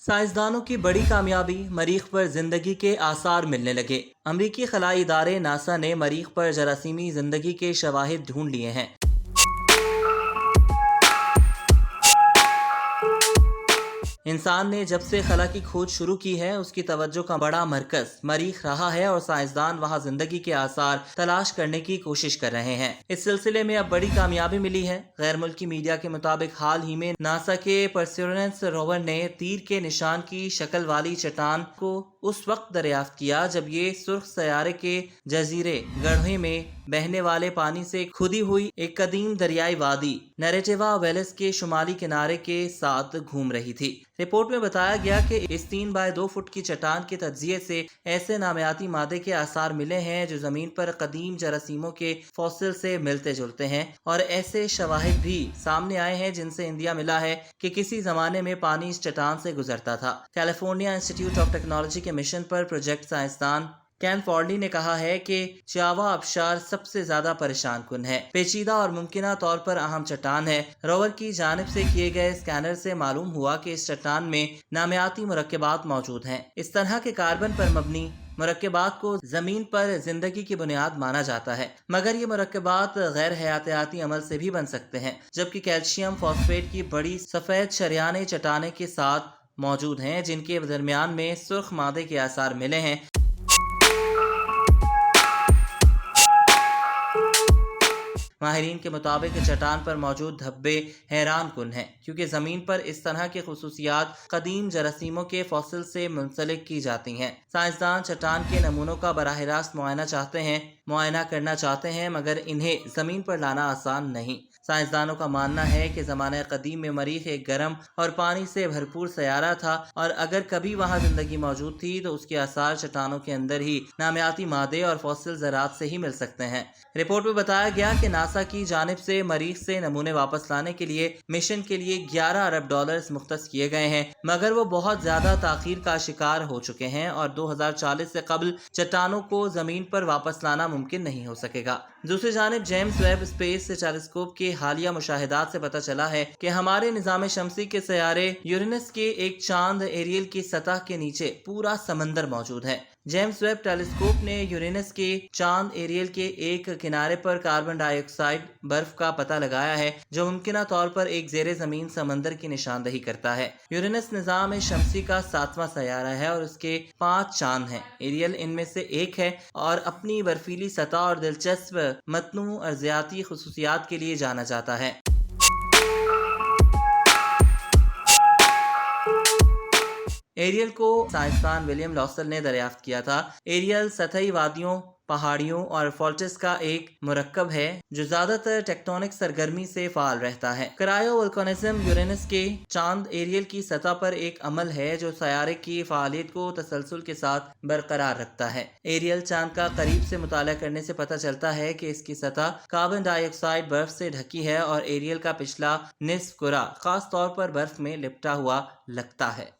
साइंसदानों की बड़ी कामयाबी, मरीख पर जिंदगी के आसार मिलने लगे। अमरीकी खलाई इदारे नासा ने मरीख पर जरासीमी जिंदगी के शवाहिद ढूंढ लिए हैं। इंसान ने जब से खला की खोज शुरू की है, उसकी तवज्जो का बड़ा मरकज मरीख रहा है और साइंसदान वहां जिंदगी के आसार तलाश करने की कोशिश कर रहे हैं। इस सिलसिले में अब बड़ी कामयाबी मिली है। गैर मुल्की मीडिया के मुताबिक हाल ही में नासा के परसिवरेंस रोवर ने तीर के निशान की शक्ल वाली चट्टान को उस वक्त दरियाफ्त किया जब ये सुर्ख सयारे के जजीरे गढ़े में बहने वाले पानी से खुदी हुई एक कदीम दरियाई वादी नरेटिवा वेलिस के शुमाली किनारे के साथ घूम रही थी। रिपोर्ट में बताया गया कि इस 3 बाय 2 फुट की चट्टान के तज्जिए से ऐसे नामियाती मादे के आसार मिले हैं जो जमीन पर कदीम जरासीमों के फॉसिल से मिलते जुलते हैं, और ऐसे शवाहिद भी सामने आए हैं जिनसे इंदिया मिला है कि किसी जमाने में पानी इस चट्टान से गुजरता था। कैलिफोर्निया इंस्टीट्यूट ऑफ टेक्नोलॉजी के मिशन पर प्रोजेक्ट साइंसदान कैन फॉर्डी ने कहा है कि चावा आबशार सबसे ज्यादा परेशान कुन है, पेचीदा और मुमकिना तौर पर अहम चट्टान है। रोवर की जानिब से किए गए स्कैनर से मालूम हुआ कि इस चट्टान में नामियाती मुरक्कबात मौजूद हैं। इस तरह के कार्बन पर मबनी मुरक्कबात को जमीन पर जिंदगी की बुनियाद माना जाता है, मगर ये मुरक्कबात गैर हयातियाती अमल से भी बन सकते हैं, जबकि कैल्शियम फॉस्फेट की बड़ी सफेद शरियाने चट्टाने के साथ मौजूद हैं जिनके दरमियान में सुर्ख मादे के आसार मिले हैं। माहिरीन के मुताबिक चट्टान पर मौजूद धब्बे हैरान कुन हैं, क्योंकि ज़मीन पर इस तरह की खसूसियात कदीम जरासीमों के फॉसिल से मुंसलिक की जाती हैं। साइंसदान चट्टान के नमूनों का बराह रास्त मुआयना करना चाहते हैं, मगर इन्हें ज़मीन पर लाना आसान नहीं। साइंसदानों का मानना है कि ज़माने कदीम में मरीख एक गर्म और पानी से भरपूर सयारा था, और अगर कभी वहाँ जिंदगी मौजूद थी तो उसके आसार चट्टानों के अंदर ही नामियाती मादे और फॉसिल ज़रात से ही मिल सकते हैं। रिपोर्ट में बताया गया कि नासा की जानिब से मरीख से नमूने वापस लाने के लिए मिशन के लिए $11 अरब मुख्तस किए गए हैं, मगर वो बहुत ज्यादा ताखीर का शिकार हो चुके हैं और 2040 से कबल चट्टानों को जमीन पर वापस लाना मुमकिन नहीं हो सकेगा। दूसरी जानिब जेम्स वेब स्पेस टेलीस्कोप के हालिया मुशाहिदात से पता चला है कि हमारे निज़ाम शमसी के सयारे यूरेनस के एक चांद एरियल की सतह के नीचे पूरा समंदर मौजूद है। जेम्स वेब टेलीस्कोप ने यूरेनस के चांद एरियल के एक किनारे पर कार्बन डाइऑक्साइड बर्फ का पता लगाया है, जो मुमकिना तौर पर एक ज़ेरे ज़मीन समंदर की निशानदही करता है। यूरेनस निज़ाम शमसी का 7वां सयारा है और उसके 5 चांद हैं। एरियल इनमें से एक है और अपनी बर्फीली सतह और दिलचस्प मतनू अर्जियाती खुसूसियात के लिए जाना जाता है। एरियल को साइंसदान विलियम लॉसल ने दरियाफ्त किया था। एरियल सतही वादियों, पहाड़ियों और फॉल्ट्स का एक मुरक्कब है जो ज्यादातर टेक्टोनिक सरगर्मी से फाल रहता है। क्रायोवोल्केनिज्म यूरेनस के चांद एरियल की सतह पर एक अमल है जो सयारे की फालियत को तसलसल के साथ बरकरार रखता है। एरियल चांद का करीब से मुताला करने से पता चलता है कि इसकी सतह कार्बन डाइऑक्साइड बर्फ से ढकी है और एरियल का पिछला निस्फ कुरा खास तौर पर बर्फ में लिपटा हुआ लगता है।